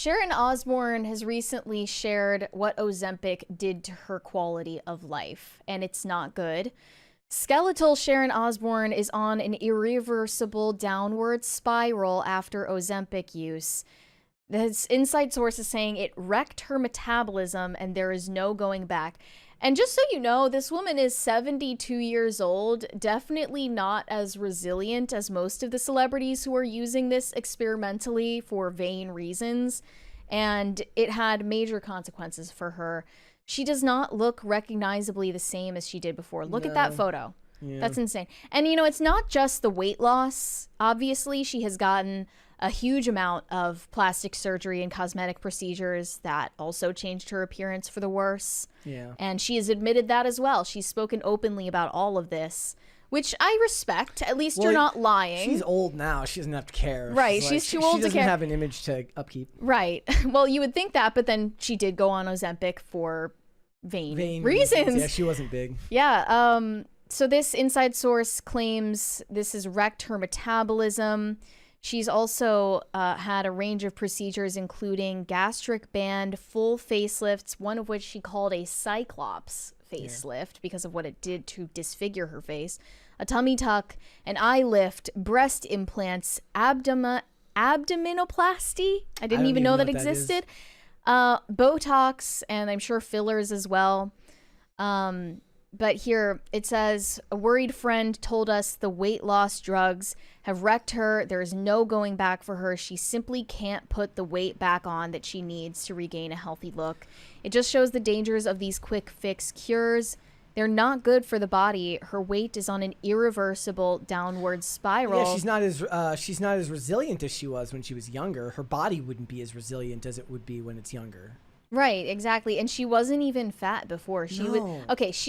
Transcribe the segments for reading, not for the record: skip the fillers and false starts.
Sharon Osbourne has recently shared what Ozempic did to her quality of life, and it's not good. Skeletal Sharon Osbourne is on an irreversible downward spiral after Ozempic use. This inside source is saying it wrecked her metabolism and there is no going back. And just so you know, this woman is 72 years old, definitely not as resilient as most of the celebrities who are using this experimentally for vain reasons, and it had major consequences for her. She does not look recognizably the same as she did before. Look at that photo. Yeah. That's insane. And, you know, it's not just the weight loss. Obviously, she has gotten a huge amount of plastic surgery and cosmetic procedures that also changed her appearance for the worse. Yeah. And she has admitted that as well. She's spoken openly about all of this, which I respect. At least you're not lying. She's old now. She doesn't have to care. Right. She's too old to care. She doesn't have an image to upkeep. Right. Well, you would think that, but then she did go on Ozempic for vain reasons. Yeah, she wasn't big. Yeah. So this inside source claims this has wrecked her metabolism. She's also had a range of procedures, including gastric band, full facelifts, one of which she called a cyclops facelift because of what it did to disfigure her face, a tummy tuck, an eye lift, breast implants, abdominoplasty. I didn't even know that existed. Botox, and I'm sure fillers as well. But here it says, a worried friend told us the weight loss drugs have wrecked her. There is no going back for her. She simply can't put the weight back on that she needs to regain a healthy look. It just shows the dangers of these quick fix cures. They're not good for the body. Her weight is on an irreversible downward spiral. Yeah, she's not as resilient as she was when she was younger. Her body wouldn't be as resilient as it would be when it's younger. Right, exactly. And she wasn't even fat before. She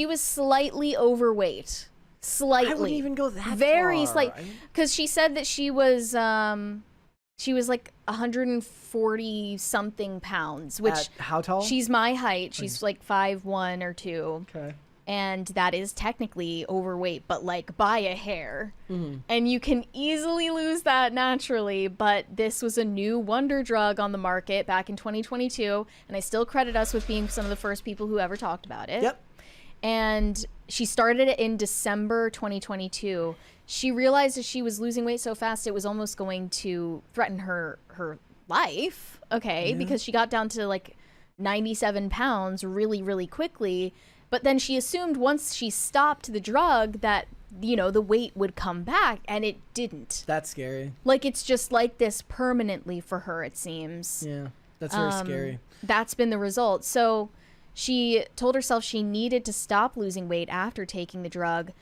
was slightly overweight. Slightly. I wouldn't even go that Very far. slight. Because she said that she was like 140 something pounds, which At how tall? She's my height. She's like 5'1" or 2. Okay. And that is technically overweight, but like by a hair. Mm-hmm. And you can easily lose that naturally, but this was a new wonder drug on the market back in 2022, and I still credit us with being some of the first people who ever talked about it. Yep. And she started it in December 2022. She realized that she was losing weight so fast it was almost going to threaten her life, because she got down to like 97 pounds really, really quickly. But then she assumed once she stopped the drug that, you know, the weight would come back, and it didn't. That's scary. Like, it's just like this permanently for her, it seems. Yeah, that's very scary. That's been the result. So she told herself she needed to stop losing weight after taking the drug.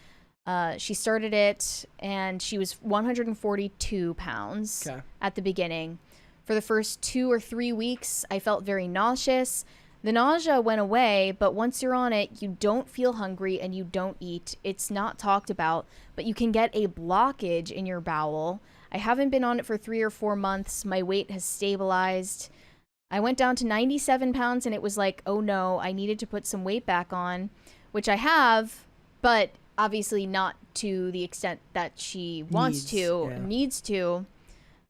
She started it, and she was 142 pounds at the beginning. For the first 2 or 3 weeks, I felt very nauseous. The nausea went away, but once you're on it, you don't feel hungry and you don't eat. It's not talked about, but you can get a blockage in your bowel. I haven't been on it for 3 or 4 months. My weight has stabilized. I went down to 97 pounds and it was like, oh no, I needed to put some weight back on, which I have, but obviously not to the extent that she needs to.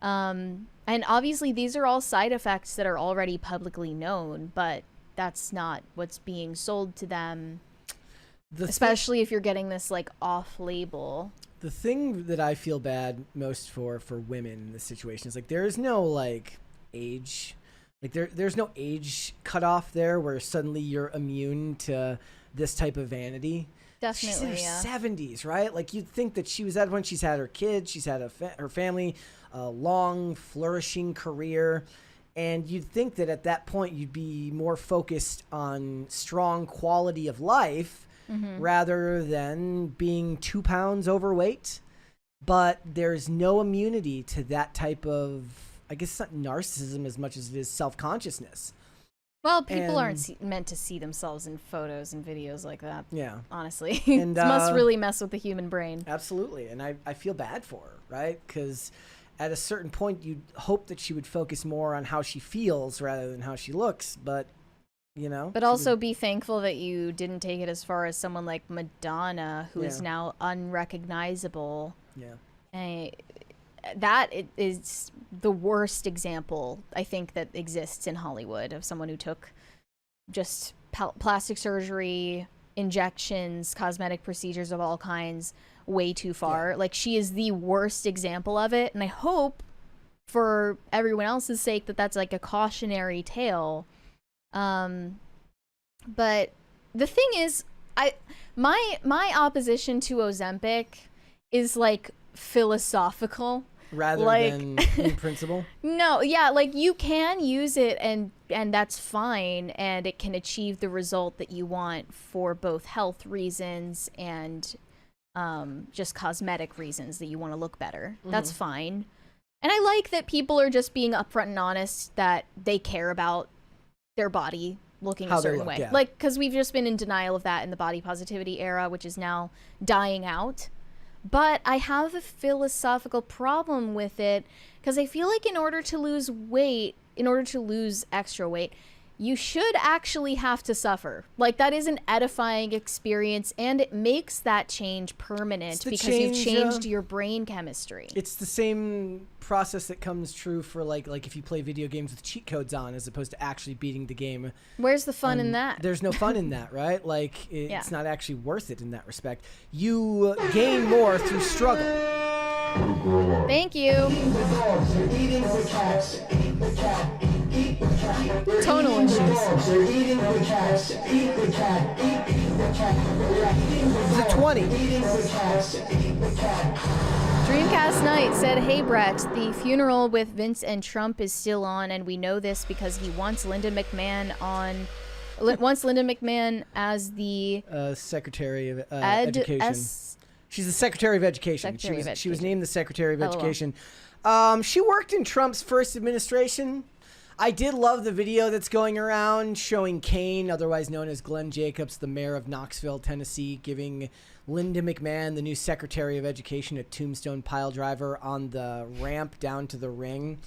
And obviously these are all side effects that are already publicly known, but that's not what's being sold to them, especially if you're getting this like off label. The thing that I feel bad most for women in this situation is like there is no like age, like there's no age cutoff there where suddenly you're immune to this type of vanity. Definitely, she's in her 70s, right? Like you'd think that she was at when she's had her kids, she's had her family, a long flourishing career. And you'd think that at that point you'd be more focused on strong quality of life rather than being 2 pounds overweight. But there's no immunity to that type of, I guess it's not narcissism as much as it is self-consciousness. Well, people aren't meant to see themselves in photos and videos like that. Yeah. Honestly. And, it must really mess with the human brain. Absolutely. And I feel bad for her, right? Because at a certain point, you'd hope that she would focus more on how she feels rather than how she looks, but, you know. But also be thankful that you didn't take it as far as someone like Madonna, who is now unrecognizable. Yeah. is the worst example I think that exists in Hollywood of someone who took just plastic surgery, injections, cosmetic procedures of all kinds way too far. Like, she is the worst example of it, and I hope for everyone else's sake that that's like a cautionary tale. But the thing is, my opposition to Ozempic is like philosophical rather than in principle. No, yeah, like you can use it and that's fine, and it can achieve the result that you want for both health reasons and just cosmetic reasons that you want to look better. That's fine. And I like that people are just being upfront and honest that they care about their body looking a certain way. Yeah. Like, because we've just been in denial of that in the body positivity era, which is now dying out. But I have a philosophical problem with it because I feel like in order to lose extra weight, you should actually have to suffer. Like, that is an edifying experience, and it makes that change permanent because you've changed your brain chemistry. It's the same process that comes true for like if you play video games with cheat codes on as opposed to actually beating the game. Where's the fun in that? There's no fun in that, right? Like, it's not actually worth it in that respect. You gain more through struggle. Thank you. Tonal issues. The 20. Dreamcast Night said, "Hey Brett, the funeral with Vince and Trump is still on, and we know this because he wants Linda McMahon as the Secretary of Education. She's the Secretary of Education. She was named the Secretary of Education. She worked in Trump's first administration. I did love the video that's going around showing Kane, otherwise known as Glenn Jacobs, the mayor of Knoxville, Tennessee, giving Linda McMahon, the new Secretary of Education, a tombstone pile driver on the ramp down to the ring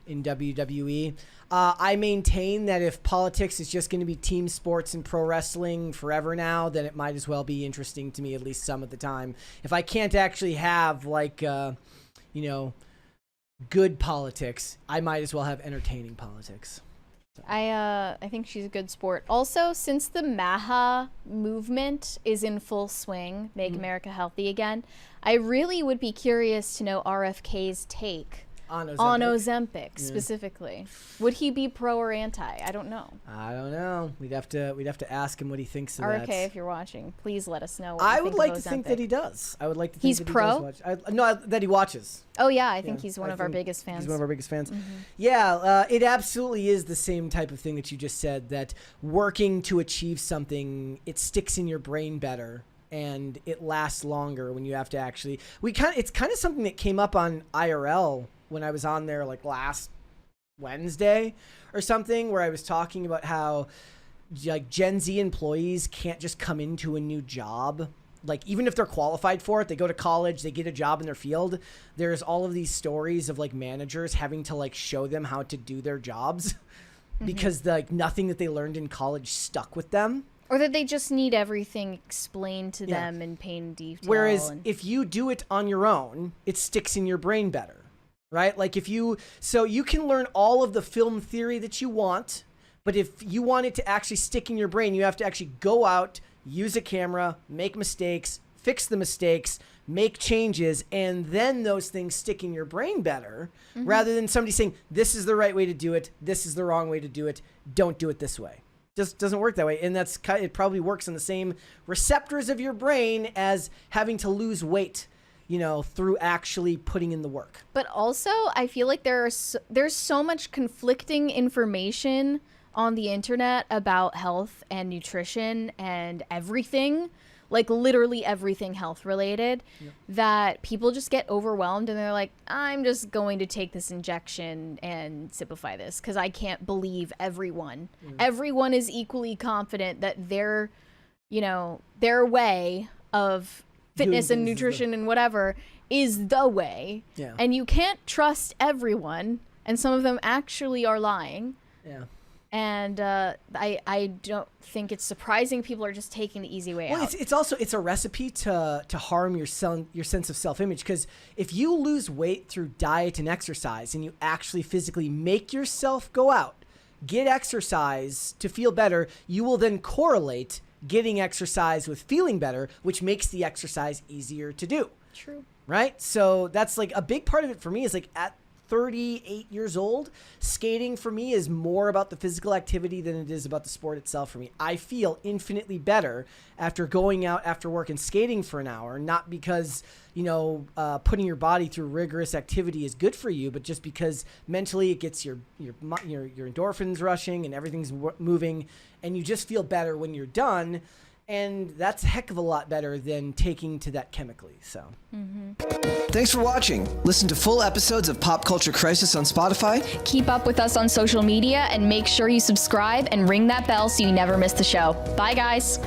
in WWE. I maintain that if politics is just going to be team sports and pro wrestling forever now, then it might as well be interesting to me at least some of the time. If I can't actually have, like, good politics, I might as well have entertaining politics. So. I think she's a good sport. Also, since the MAHA movement is in full swing, Make America Healthy Again, I really would be curious to know RFK's take on Ozempic specifically. Would he be pro or anti? I don't know. We'd have to ask him what he thinks of that. RFK, if you're watching, please let us know what I you would think like of to Ozempic. think that he does. I would like to think he's that pro? he does watch. That he watches. Oh yeah, I think he's one of our biggest fans. He's one of our biggest fans. Yeah, it absolutely is the same type of thing that you just said, that working to achieve something, it sticks in your brain better and it lasts longer when you have to actually it's kind of something that came up on IRL when I was on there like last Wednesday or something, where I was talking about how like Gen Z employees can't just come into a new job. Like, even if they're qualified for it, they go to college, they get a job in their field. There's all of these stories of like managers having to like show them how to do their jobs because like nothing that they learned in college stuck with them. Or that they just need everything explained to them in pain detail. Whereas if you do it on your own, it sticks in your brain better. Right? Like so you can learn all of the film theory that you want, but if you want it to actually stick in your brain, you have to actually go out, use a camera, make mistakes, fix the mistakes, make changes, and then those things stick in your brain better, rather than somebody saying, this is the right way to do it, this is the wrong way to do it, don't do it this way. Just doesn't work that way. And it probably works on the same receptors of your brain as having to lose weight, through actually putting in the work. But also, I feel like there's so much conflicting information on the internet about health and nutrition and everything, like literally everything health related, that people just get overwhelmed and they're like, I'm just going to take this injection and simplify this because I can't believe everyone. Everyone is equally confident that their way of fitness and nutrition and whatever is the way. Yeah. And you can't trust everyone, and some of them actually are lying. Yeah. And I don't think it's surprising people are just taking the easy way out. It's also a recipe to harm your sense of self-image, because if you lose weight through diet and exercise and you actually physically make yourself go out, get exercise to feel better, you will then correlate getting exercise with feeling better, which makes the exercise easier to do. True. Right? So that's like a big part of it for me is like at 38 years old, skating for me is more about the physical activity than it is about the sport itself for me. I feel infinitely better after going out after work and skating for an hour, not because, putting your body through rigorous activity is good for you, but just because mentally it gets your endorphins rushing and everything's moving, and you just feel better when you're done. And that's a heck of a lot better than taking to that chemically. So, Thanks for watching. Listen to full episodes of Pop Culture Crisis on Spotify. Keep up with us on social media and make sure you subscribe and ring that bell so you never miss the show. Bye, guys.